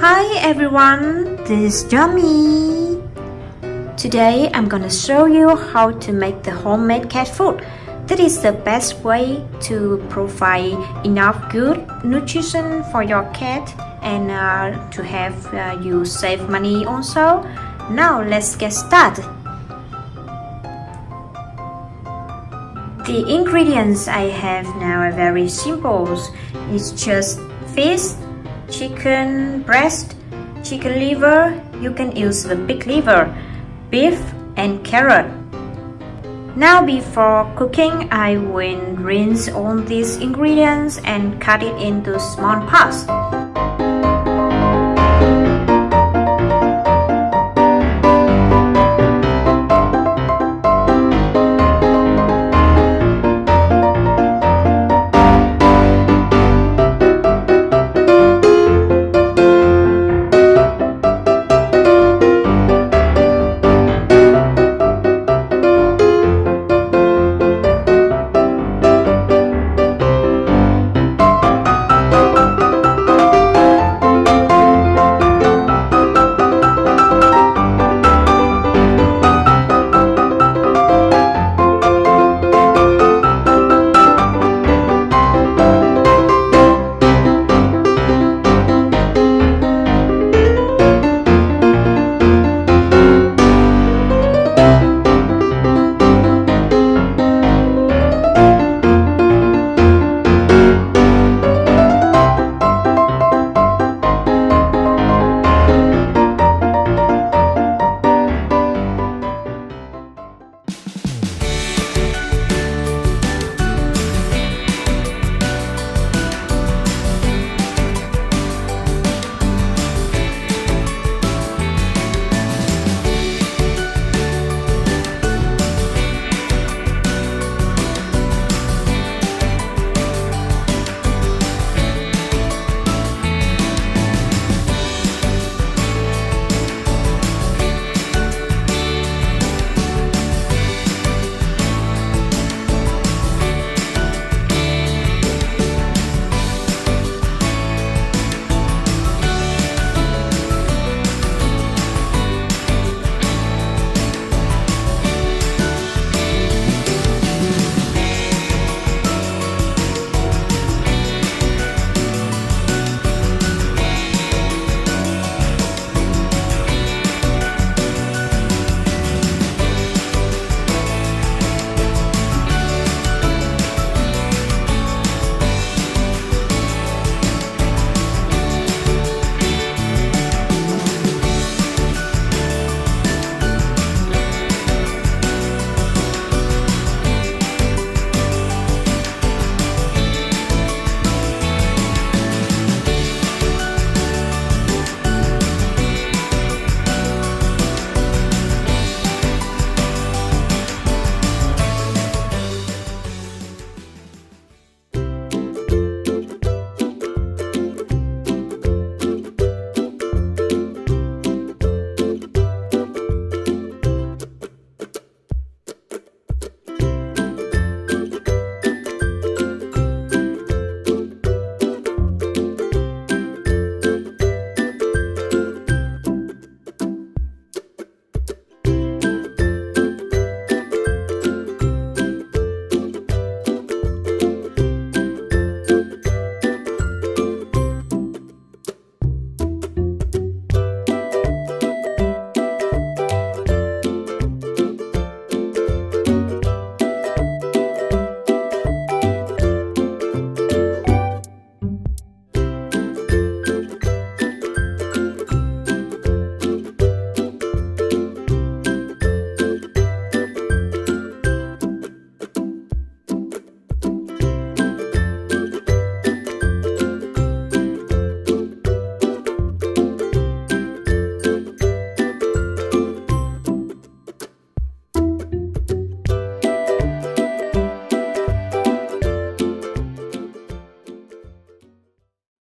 Hi everyone, this is Yoo Mi. Today I'm gonna show you how to make the homemade cat food. That is the best way to provide enough good nutrition for your cat and to have you save money also. Now let's get started. The ingredients I have now are very simple. It's just fish, chicken breast, chicken liver, you can use the big liver, beef and carrot. Now before cooking, I will rinse all these ingredients and cut it into small parts.